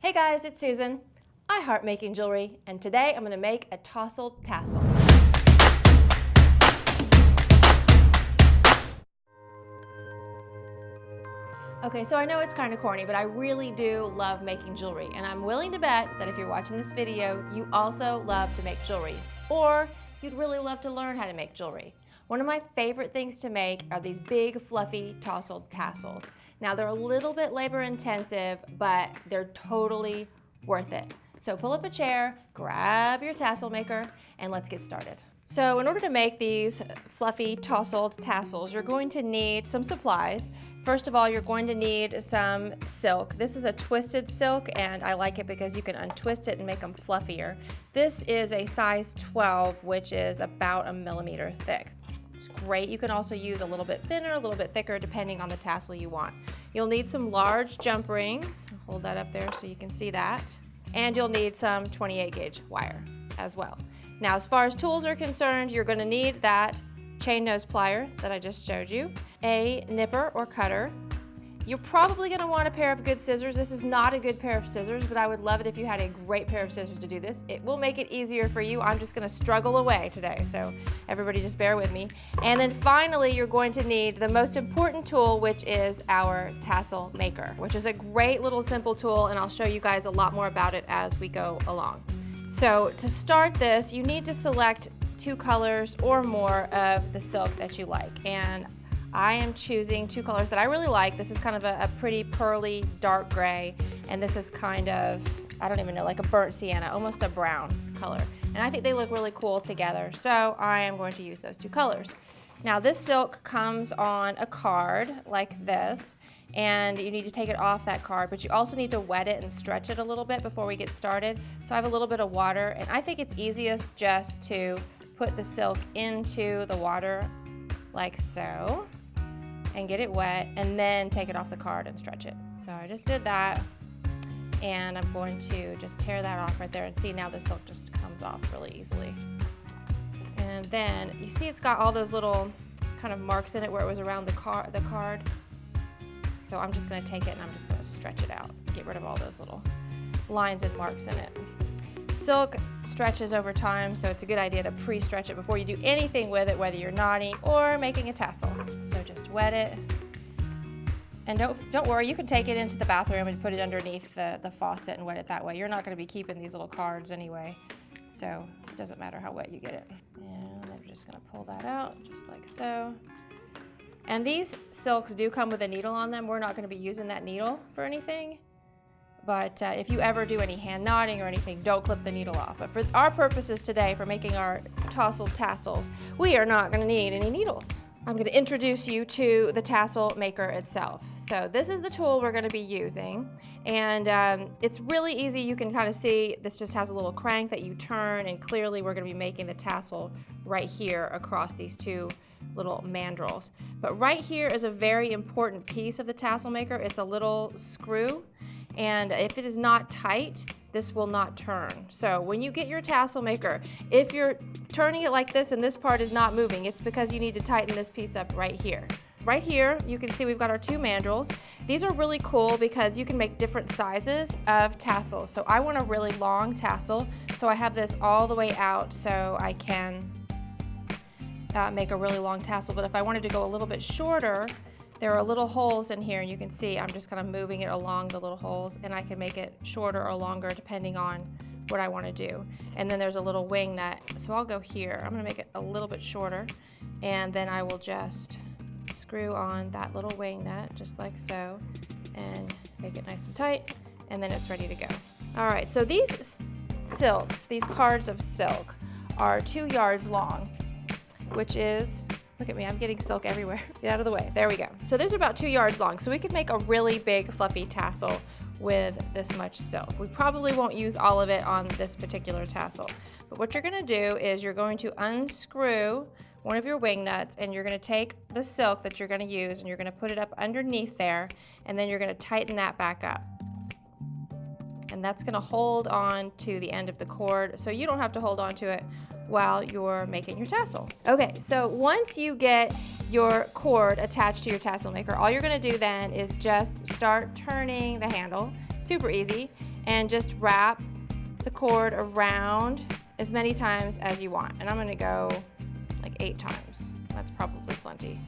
Hey guys, it's Susan. I heart making jewelry, and today I'm going to make a tousled tassel. Okay, so I know it's kind of corny, but I really do love making jewelry, and I'm willing to bet that if you're watching this video, you also love to make jewelry, or you'd really love to learn how to make jewelry. One of my favorite things to make are these big, fluffy, tousled tassels. Now, they're a little bit labor intensive, but they're totally worth it. So pull up a chair, grab your tassel maker, and let's get started. So in order to make these fluffy tousled tassels, you're going to need some supplies. First of all, you're going to need some silk. This is a twisted silk, and I like it because you can untwist it and make them fluffier. This is a size 12, which is about 1 millimeter thick. It's great. You can also use a little bit thinner, a little bit thicker, depending on the tassel you want. You'll need some large jump rings. Hold that up there so you can see that. And you'll need some 28 gauge wire as well. Now, as far as tools are concerned, you're going to need that chain nose plier that I just showed you, a nipper or cutter. You're probably going to want a pair of good scissors. This is not a good pair of scissors, but I would love it if you had a great pair of scissors to do this. It will make it easier for you. I'm just going to struggle away today, so everybody just bear with me. And then finally, you're going to need the most important tool, which is our tassel maker, which is a great little simple tool, and I'll show you guys a lot more about it as we go along. So to start this, you need to select 2 colors or more of the silk that you like. And I am choosing 2 colors that I really like. This is kind of a pretty pearly dark gray, and this is kind of, I don't even know, like a burnt sienna, almost a brown color. And I think they look really cool together, so I am going to use those 2 colors. Now, this silk comes on a card like this, and you need to take it off that card, but you also need to wet it and stretch it a little bit before we get started. So I have a little bit of water, and I think it's easiest just to put the silk into the water like so, and get it wet, and then take it off the card and stretch it. So I just did that, and I'm going to just tear that off right there, and see now the silk just comes off really easily. And then you see it's got all those little kind of marks in it where it was around the card. So I'm just going to take it and I'm just going to stretch it out, get rid of all those little lines and marks in it. Silk stretches over time, so it's a good idea to pre-stretch it before you do anything with it, whether you're knotting or making a tassel. So just wet it. And don't worry, you can take it into the bathroom and put it underneath the faucet and wet it that way. You're not going to be keeping these little cards anyway, so it doesn't matter how wet you get it. And I'm just going to pull that out just like so. And these silks do come with a needle on them. We're not going to be using that needle for anything. But if you ever do any hand knotting or anything, don't clip the needle off. But for our purposes today, for making our tousled tassels, we are not going to need any needles. I'm going to introduce you to the tassel maker itself. So this is the tool we're going to be using, and it's really easy. You can kind of see this just has a little crank that you turn, and clearly we're going to be making the tassel right here across these 2 little mandrels. But right here is a very important piece of the tassel maker. It's a little screw, and if it is not tight, this will not turn. So when you get your tassel maker, if you're turning it like this and this part is not moving, it's because you need to tighten this piece up right here. Right here, you can see we've got our 2 mandrels. These are really cool because you can make different sizes of tassels. So I want a really long tassel, so I have this all the way out so I can make a really long tassel. But if I wanted to go a little bit shorter, there are little holes in here, and you can see I'm just kind of moving it along the little holes, and I can make it shorter or longer depending on what I want to do. And then there's a little wing nut, so I'll go here. I'm going to make it a little bit shorter, and then I will just screw on that little wing nut just like so, and make it nice and tight, and then it's ready to go. All right, so these silks, these cards of silk, are 2 yards long, which is, look at me, I'm getting silk everywhere. Get out of the way. There we go. So there's about 2 yards long. So we could make a really big fluffy tassel with this much silk. We probably won't use all of it on this particular tassel. But what you're going to do is you're going to unscrew one of your wing nuts, and you're going to take the silk that you're going to use, and you're going to put it up underneath there, and then you're going to tighten that back up. And that's going to hold on to the end of the cord, so you don't have to hold on to it while you're making your tassel. Okay, so once you get your cord attached to your tassel maker, all you're going to do then is just start turning the handle. Super easy. and just wrap the cord around as many times as you want. And I'm gonna go like 8 times. That's probably plenty.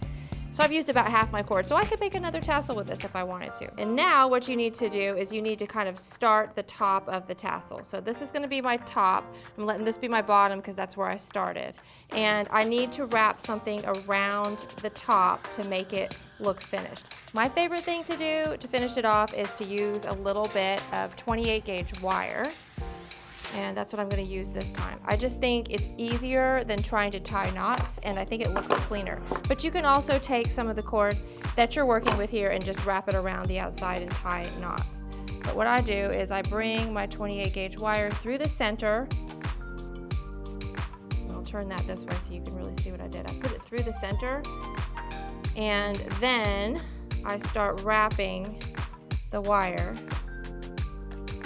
So I've used about half my cord, so I could make another tassel with this if I wanted to. And now what you need to do is you need to kind of start the top of the tassel. So this is gonna be my top. I'm letting this be my bottom because that's where I started. And I need to wrap something around the top to make it look finished. My favorite thing to do to finish it off is to use a little bit of 28 gauge wire. And that's what I'm going to use this time. I just think it's easier than trying to tie knots, and I think it looks cleaner. But you can also take some of the cord that you're working with here and just wrap it around the outside and tie knots. But what I do is I bring my 28 gauge wire through the center. I'll turn that this way so you can really see what I did. I put it through the center, and then I start wrapping the wire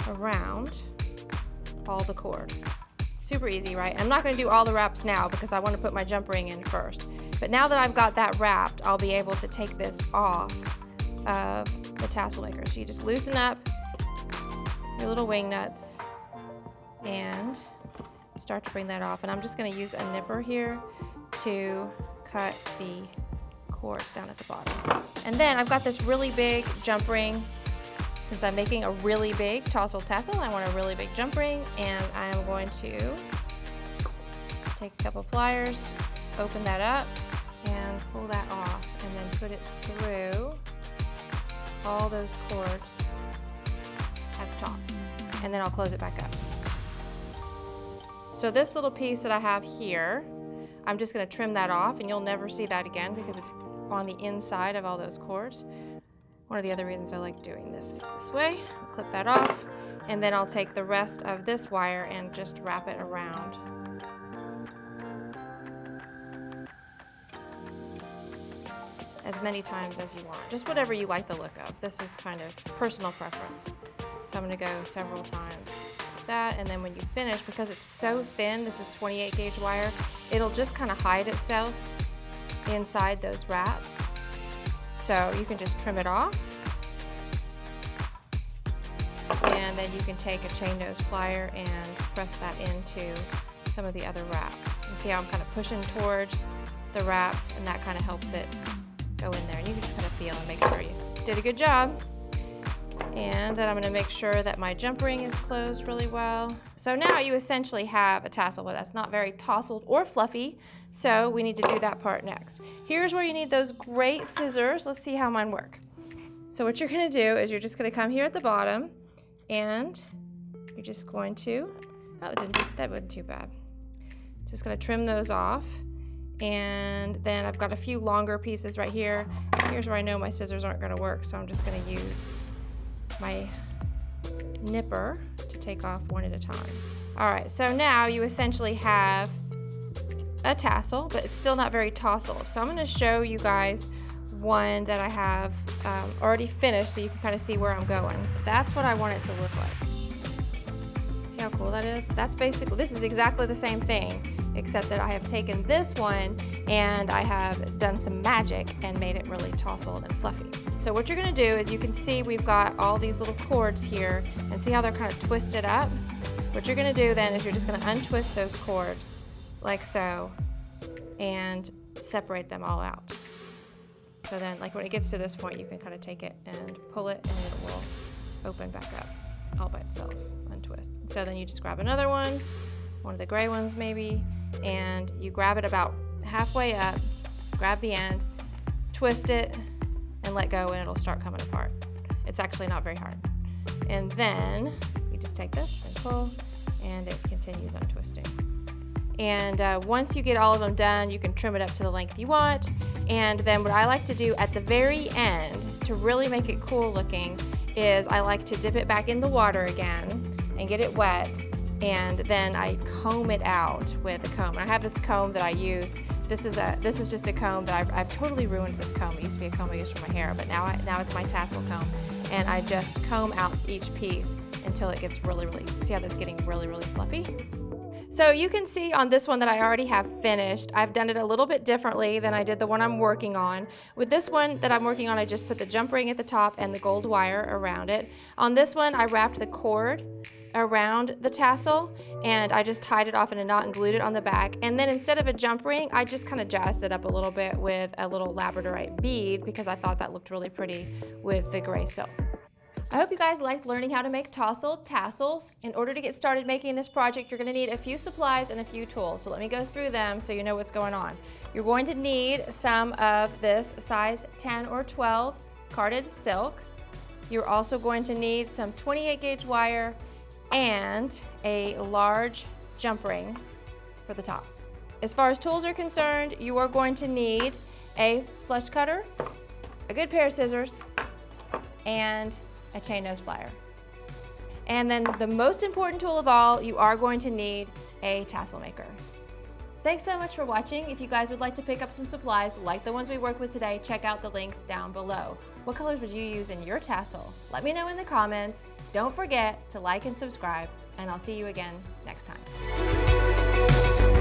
around all the cord. Super easy, right? I'm not going to do all the wraps now because I want to put my jump ring in first. But now that I've got that wrapped, I'll be able to take this off of the tassel maker. So you just loosen up your little wing nuts and start to bring that off. And I'm just going to use a nipper here to cut the cords down at the bottom. And then I've got this really big jump ring. Since I'm making a really big tousled tassel, I want a really big jump ring, and I'm going to take a couple pliers, open that up, and pull that off, and then put it through all those cords at the top, and then I'll close it back up. So this little piece that I have here, I'm just going to trim that off, and you'll never see that again because it's on the inside of all those cords. One of the other reasons I like doing this way. I'll clip that off, and then I'll take the rest of this wire and just wrap it around. As many times as you want. Just whatever you like the look of. This is kind of personal preference. So I'm going to go several times. Just like that, and then when you finish, because it's so thin, this is 28 gauge wire, it'll just kind of hide itself inside those wraps. So you can just trim it off, and then you can take a chain nose plier and press that into some of the other wraps. You see how I'm kind of pushing towards the wraps, and that kind of helps it go in there. And you can just kind of feel and make sure you did a good job. And then I'm going to make sure that my jump ring is closed really well. So now you essentially have a tassel, but that's not very tousled or fluffy. So we need to do that part next. Here's where you need those great scissors. Let's see how mine work. So what you're going to do is you're just going to come here at the bottom, and you're just going to, oh, that wasn't too bad. Just going to trim those off. And then I've got a few longer pieces right here. Here's where I know my scissors aren't going to work, so I'm just going to use my nipper to take off one at a time. All right, so now you essentially have a tassel, but it's still not very tousled. So I'm going to show you guys one that I have already finished so you can kind of see where I'm going. That's what I want it to look like. See how cool that is? That's basically, this is exactly the same thing, except that I have taken this one and I have done some magic and made it really tousled and fluffy. So what you're going to do is, you can see we've got all these little cords here, and see how they're kind of twisted up? What you're going to do then is you're just going to untwist those cords like so and separate them all out. So then, like, when it gets to this point, you can kind of take it and pull it, and it will open back up all by itself, untwist. So then you just grab another one of the gray ones maybe, and you grab it about halfway up, grab the end, twist it, and let go, and it'll start coming apart. It's actually not very hard. And then you just take this and pull, and it continues untwisting. And once you get all of them done, you can trim it up to the length you want. And then what I like to do at the very end to really make it cool looking is I like to dip it back in the water again and get it wet, and then I comb it out with a comb. And I have this comb that I use. This is just a comb that I've totally ruined this comb. It used to be a comb I used for my hair, but now it's my tassel comb. And I just comb out each piece until it gets really, see how that's getting really, really fluffy? So you can see on this one that I already have finished, I've done it a little bit differently than I did the one I'm working on. With this one that I'm working on, I just put the jump ring at the top and the gold wire around it. On this one, I wrapped the cord around the tassel and I just tied it off in a knot and glued it on the back. And then instead of a jump ring, I just kind of jazzed it up a little bit with a little labradorite bead because I thought that looked really pretty with the gray silk. I hope you guys liked learning how to make tousled tassels. In order to get started making this project, you're going to need a few supplies and a few tools. So let me go through them so you know what's going on. You're going to need some of this size 10 or 12 carded silk. You're also going to need some 28 gauge wire and a large jump ring for the top. As far as tools are concerned, you are going to need a flush cutter, a good pair of scissors, and a chain nose plier. And then the most important tool of all, you are going to need a tassel maker. Thanks so much for watching. If you guys would like to pick up some supplies like the ones we worked with today, check out the links down below. What colors would you use in your tassel? Let me know in the comments. Don't forget to like and subscribe, and I'll see you again next time.